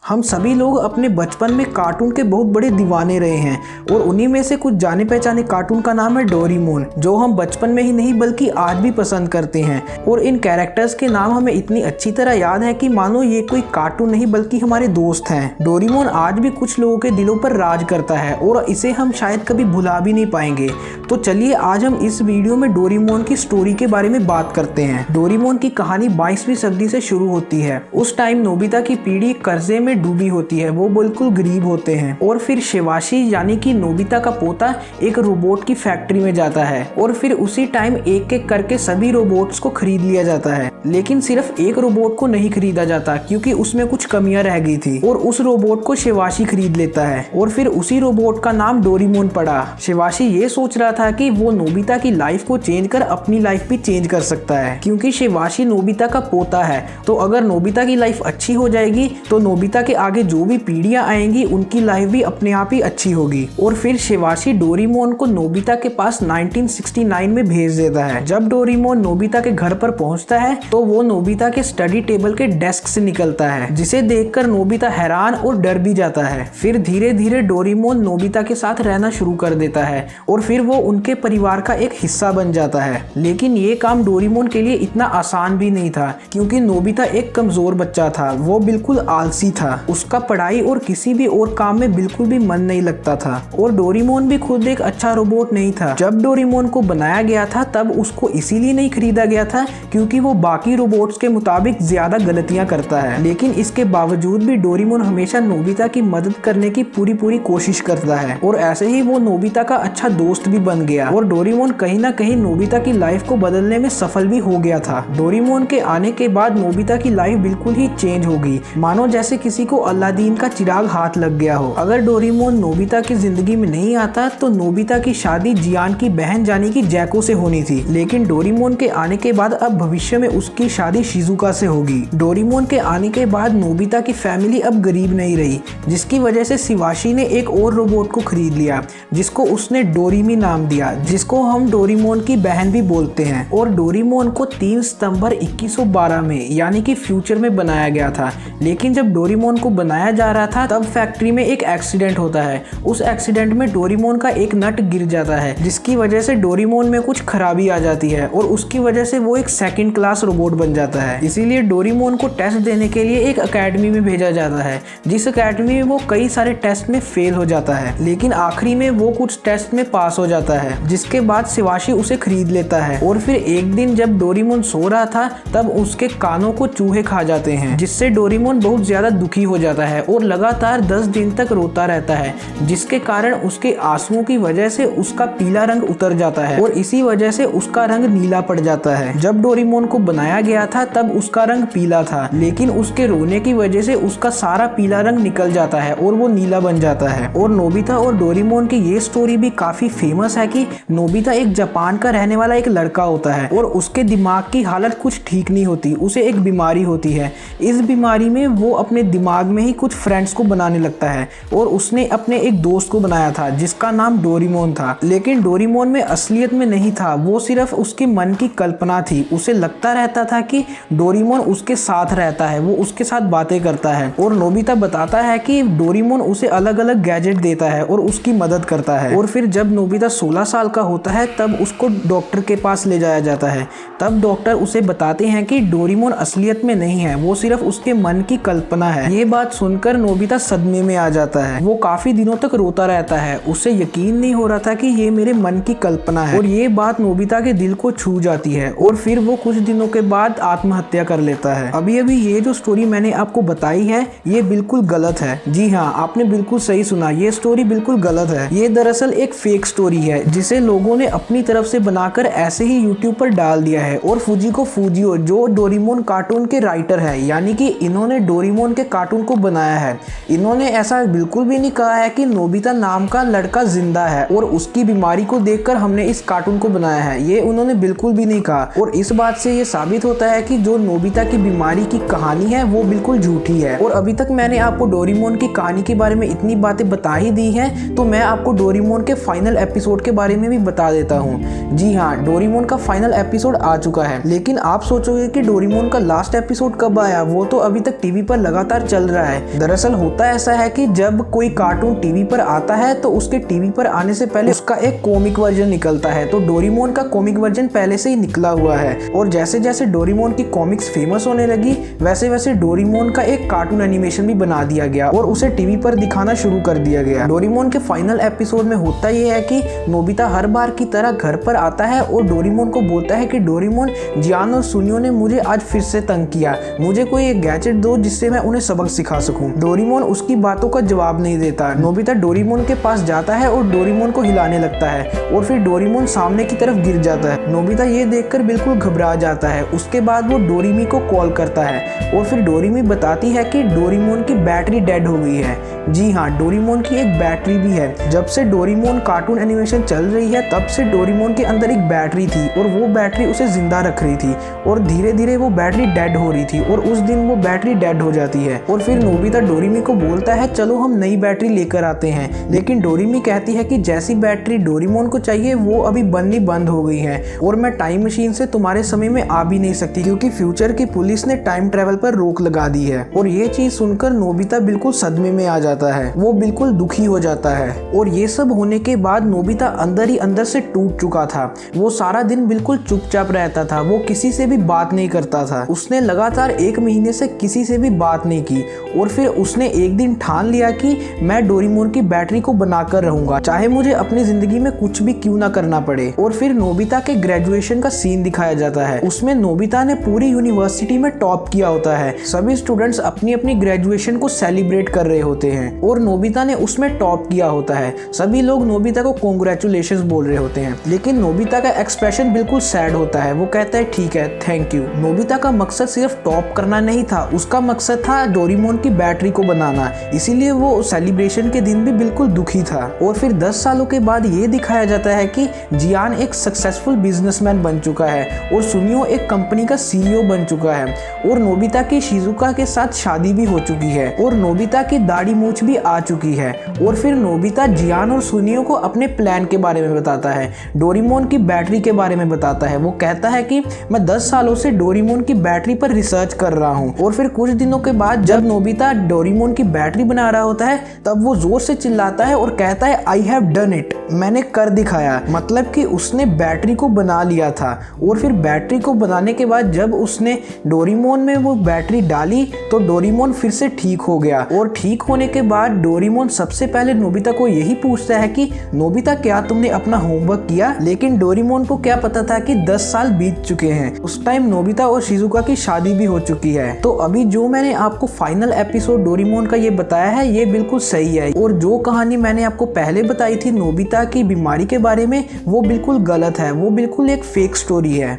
हम सभी लोग अपने बचपन में कार्टून के बहुत बड़े दीवाने रहे हैं और उन्हीं में से कुछ जाने पहचाने कार्टून का नाम है डोरेमोन, जो हम बचपन में ही नहीं बल्कि आज भी पसंद करते हैं। और इन कैरेक्टर्स के नाम हमें इतनी अच्छी तरह याद है कि मानो ये कोई कार्टून नहीं बल्कि हमारे दोस्त हैं। डोरेमोन आज भी कुछ लोगों के दिलों पर राज करता है और इसे हम शायद कभी भुला भी नहीं पाएंगे। तो चलिए आज हम इस वीडियो में डोरेमोन की स्टोरी के बारे में बात करते हैं। डोरेमोन की कहानी 22वीं सदी से शुरू होती है। उस टाइम नोबिता की पीढ़ी कर्जे में डूबी होती है, वो बिल्कुल गरीब होते हैं। और फिर शिवाशी यानी कि नोबिता का पोता एक रोबोट की फैक्ट्री में जाता है और फिर उसी टाइम एक एक करके सभी रोबोट्स को खरीद लिया जाता है। लेकिन सिर्फ एक रोबोट को नहीं खरीदा जाता क्योंकि उसमें कुछ कमियां रह गई थी और उस रोबोट को शिवाशी खरीद लेता है और फिर उसी रोबोट का नाम डोरेमोन पड़ा। शिवाशी ये सोच रहा था कि वो नोबिता की लाइफ को चेंज कर अपनी लाइफ भी चेंज कर सकता है, क्योंकि शिवाशी नोबिता का पोता है। तो अगर नोबिता की लाइफ अच्छी हो जाएगी तो नोबिता के आगे जो भी पीढ़ियां आएंगी उनकी लाइफ भी अपने आप ही अच्छी होगी। और फिर शिवाशी डोरेमोन को नोबिता के पास 1969 में भेज देता है। जब डोरेमोन नोबिता के घर पर पहुंचता है तो वो नोबिता के स्टडी टेबल के डेस्क से निकलता है, जिसे देखकर नोबिता हैरान और डर भी जाता है। फिर धीरे धीरे डोरेमोन नोबिता के साथ रहना शुरू कर देता है और फिर वो उनके परिवार का एक हिस्सा बन जाता है। लेकिन ये काम डोरेमोन के लिए इतना आसान भी नहीं था, क्योंकि नोबिता एक कमजोर बच्चा था। वो बिल्कुल आलसी था, उसका पढ़ाई और किसी भी और काम में बिल्कुल भी मन नहीं लगता था। और डोरेमोन भी खुद एक अच्छा रोबोट नहीं था। जब डोरेमोन को बनाया गया था तब उसको इसीलिए नहीं खरीदा गया था क्योंकि वो बाकी रोबोट्स के मुताबिक ज्यादा गलतियां करता है। लेकिन इसके बावजूद भी डोरेमोन हमेशा नोबिता की मदद करने की पूरी कोशिश करता है और ऐसे ही वो नोबिता का अच्छा दोस्त भी बन गया। और डोरेमोन कहीं ना कहीं नोबिता की लाइफ को बदलने में सफल भी हो गया था। डोरेमोन के आने के बाद नोबिता की लाइफ बिल्कुल ही चेंज हो गई, मानो जैसे किसी को अलादीन का चिराग हाथ लग गया हो। अगर डोरेमोन नोबिता की जिंदगी में नहीं आता तो नोबिता की शादी जियान की बहन यानी कि जैको से होनी थी। लेकिन डोरेमोन के आने के बाद अब भविष्य में उसकी शादी शिजुका से होगी। डोरेमोन के आने के बाद नोबिता की फैमिली अब गरीब नहीं रही, जिसकी वजह से शिवाशी ने एक और रोबोट को खरीद लिया जिसको उसने डोरेमी नाम दिया, जिसको हम डोरेमोन की बहन भी बोलते हैं। और डोरेमोन को 3 सितंबर 2112 में यानी कि फ्यूचर में बनाया गया था। लेकिन जब डोरेमोन को बनाया जा रहा था तब फैक्ट्री में एक एक्सीडेंट होता है। उस एक्सीडेंट में डोरेमोन का एक नट गिर जाता है, जिसकी वजह से डोरेमोन में कुछ खराबी आ जाती है और उसकी वजह से वो एक सेकंड क्लास रोबोट बन जाता है। इसीलिए डोरेमोन को टेस्ट देने के लिए एक एकेडमी में भेजा जाता है, जिस एकेडमी में वो कई सारे टेस्ट में फेल हो जाता है। लेकिन आखिरी में वो कुछ टेस्ट में पास हो जाता है, जिसके बाद शिवाशी उसे खरीद लेता है। और फिर एक दिन जब डोरेमोन सो रहा था तब उसके कानों को चूहे खा जाते हैं, जिससे डोरेमोन बहुत ज्यादा दुखी हो जाता है और लगातार 10 दिन तक रोता रहता है, जिसके कारण उसके आंसुओं की वजह से उसका पीला रंग उतर जाता है और इसी वजह से उसका रंग नीला पड़ जाता है। जब डोरेमोन को बनाया गया था तब उसका रंग पीला था, लेकिन उसके रोने की वजह से उसका सारा पीला रंग निकल जाता है और वो नीला बन जाता है। और नोबिता और डोरेमोन की ये स्टोरी भी काफी फेमस है कि नोबिता एक जापान का रहने वाला एक लड़का होता है और उसके दिमाग की हालत कुछ ठीक नहीं होती, उसे एक बीमारी होती है। इस बीमारी में वो अपने दिमाग में ही कुछ फ्रेंड्स को बनाने लगता है और उसने अपने एक दोस्त को बनाया था जिसका नाम डोरेमोन था। लेकिन डोरेमोन में असलियत में नहीं था, वो सिर्फ उसके मन की कल्पना थी। उसे लगता रहता था कि डोरेमोन उसके साथ रहता है, वो उसके साथ बातें करता है। और नोबिता बताता है कि डोरेमोन उसे अलग अलग गैजेट देता है और उसकी मदद करता है। और फिर जब नोबिता 16 साल का होता है तब उसको डॉक्टर के पास ले जाया जाता है। तब डॉक्टर उसे बताते हैं कि डोरेमोन असलियत में नहीं है, वो सिर्फ उसके मन की कल्पना है। ये बात सुनकर नोबिता सदमे में आ जाता है। वो काफी दिनों तक रोता रहता है, उसे यकीन नहीं हो रहा था कि ये मेरे मन की कल्पना है। और ये बात नोबिता के दिल को छू जाती है और फिर वो कुछ दिनों के बाद आत्महत्या कर लेता है। अभी ये जो स्टोरी मैंने आपको बताई है ये बिल्कुल गलत है। जी हाँ, आपने बिल्कुल सही सुना, ये स्टोरी बिल्कुल गलत है। ये दरअसल एक फेक स्टोरी है जिसे लोगों ने अपनी तरफ से बनाकर ऐसे ही यूट्यूब पर डाल दिया है। और फुजिको फुजियो जो डोरेमोन कार्टून के राइटर है, यानी कि इन्होंने डोरेमोन के कार्टून को बनाया है, इन्होंने ऐसा बिल्कुल भी नहीं कहा है कि नोबिता नाम का लड़का जिंदा है और उसकी बीमारी को देखकर हमने इस कार्टून को बनाया है। ये उन्होंने बिल्कुल भी नहीं कहा। और इस बात से ये साबित साबित होता है कि जो नोबिता की बीमारी की कहानी है वो बिल्कुल झूठी है। और अभी तक मैंने आपको डोरेमोन की कहानी के बारे में इतनी बातें बता ही दी हैं, तो मैं आपको डोरेमोन के फाइनल एपिसोड के बारे में भी बता देता हूँ। जी हाँ, डोरेमोन का फाइनल एपिसोड आ चुका है। लेकिन आप सोचोगे कि डोरेमोन का लास्ट एपिसोड कब आया, वो तो अभी तक टीवी पर लगातार चल रहा है। दरअसल होता ऐसा है कि जब कोई कार्टून टीवी पर आता है तो उसके टीवी पर आने से पहले उसका एक कॉमिक वर्जन निकलता है। तो डोरेमोन का कॉमिक वर्जन पहले से ही निकला हुआ है, और जैसे जैसे डोरेमोन की कॉमिक्स फेमस होने लगी वैसे वैसे डोरेमोन का एक कार्टून एनिमेशन भी बना दिया गया और उसे टीवी पर दिखाना शुरू कर दिया गया। डोरेमोन के फाइनल एपिसोड में होता यह है कि नोबिता हर बार की तरह घर पर आता है और डोरेमोन को बोलता है कि डोरेमोन, जियान और सुनियो ने मुझे आज फिर से तंग किया, मुझे कोई एक गैजेट दो जिससे मैं उन्हें सबक सिखा सकूं। डोरेमोन उसकी बातों का जवाब नहीं देता। नोबिता डोरेमोन के पास जाता है और डोरेमोन को हिलाने लगता है और फिर डोरेमोन सामने की तरफ गिर जाता है। नोबिता ये देखकर बिल्कुल घबरा जाता है। उसके बाद वो डोरेमी को कॉल करता है और फिर डोरेमी बताती है कि डोरेमोन की बैटरी डेड हो गई है। जी हाँ, डोरेमोन की एक बैटरी भी है। जब से डोरेमोन कार्टून एनिमेशन चल रही है तब से डोरेमोन के अंदर एक बैटरी थी और वो बैटरी उसे जिंदा रख रही थी, और धीरे धीरे वो बैटरी डेड हो रही थी और उस दिन वो बैटरी डेड हो जाती है। और फिर नोबिता डोरेमी को बोलता है चलो हम नई बैटरी लेकर आते हैं, लेकिन डोरेमी कहती है कि जैसी बैटरी डोरेमोन को चाहिए वो अभी बननी बंद हो गई है और मैं टाइम मशीन से तुम्हारे समय में आ भी नहीं सकती क्योंकि फ्यूचर की पुलिस ने टाइम ट्रेवल पर रोक लगा दी है। और ये चीज सुनकर नोबिता बिल्कुल सदमे में आ जाता है, वो बिल्कुल दुखी हो जाता है। और ये सब होने के बाद नोबिता अंदर ही अंदर से टूट चुका था। वो सारा दिन बिल्कुल चुपचाप रहता था, वो किसी से भी बात नहीं करता था। उसने लगातार 1 महीने से किसी से भी बात नहीं की और फिर उसने एक दिन ठान लिया कि मैं डोरेमोन की बैटरी को बनाकर रहूंगा, चाहे मुझे अपनी जिंदगी में कुछ भी क्यों ना करना पड़े। और फिर नोबिता के ग्रेजुएशन का सीन दिखाया जाता है। उसमें नोबिता ने पूरी यूनिवर्सिटी में टॉप किया होता है। सभी स्टूडेंट्स अपनी अपनी ग्रेजुएशन को सेलिब्रेट कर रहे होते हैं और नोबिता ने उसमें टॉप किया होता है। सभी लोग नोबिता को कांग्रेचुलेशंस बोल रहे होते हैं, लेकिन नोबिता का एक्सप्रेशन बिल्कुल सैड होता है। वो कहता है ठीक है, थैंक यू। नोबिता का मकसद सिर्फ टॉप करना नहीं था, उसका मकसद था डोरेमोन की बैटरी को बनाना, इसीलिए वो सेलिब्रेशन के दिन भी बिल्कुल दुखी था। और फिर 10 सालों के बाद ये दिखाया जाता है कि जियान एक सक्सेसफुल बिजनेसमैन बन चुका है और सुनियो एक कंपनी का सीईओ बन चुका है और नोबिता की शिजुका के साथ शादी भी हो चुकी है और नोबिता की दाढ़ी मूंछ भी आ चुकी है। और फिर नोबिता जियान और सुनियो को अपने प्लान के बारे में बताता है, डोरेमोन की बैटरी के बारे में बताता है। वो कहता है कि मैं 10 सालों से डोरेमोन की बैटरी पर रिसर्च कर रहा हूँ। और फिर कुछ दिनों के बाद जब नोबिता डोरेमोन की बैटरी बना रहा होता है तब वो जोर से चिल्लाता है और कहता है आई हैव डन इट, मैंने कर दिखाया। मतलब कि उसने बैटरी को बना लिया था। और फिर बैटरी को बनाने के बाद जब उसने डोरेमोन में वो बैटरी डाली तो डोरेमोन फिर से ठीक हो गया। और ठीक होने के बाद डोरेमोन सबसे पहले नोबिता को यही पूछता है कि नोबिता क्या तुमने अपना होमवर्क किया? लेकिन डोरेमोन को क्या पता था कि 10 साल बीत चुके हैं। उस टाइम नोबिता और शिजुका की शादी भी हो चुकी है। तो अभी जो मैंने आपको फाइनल एपिसोड डोरेमोन का ये बताया है ये बिल्कुल सही है, और जो कहानी मैंने आपको पहले बताई थी नोबिता की बीमारी के बारे में वो बिल्कुल गलत है, वो बिल्कुल एक फेक स्टोरी है।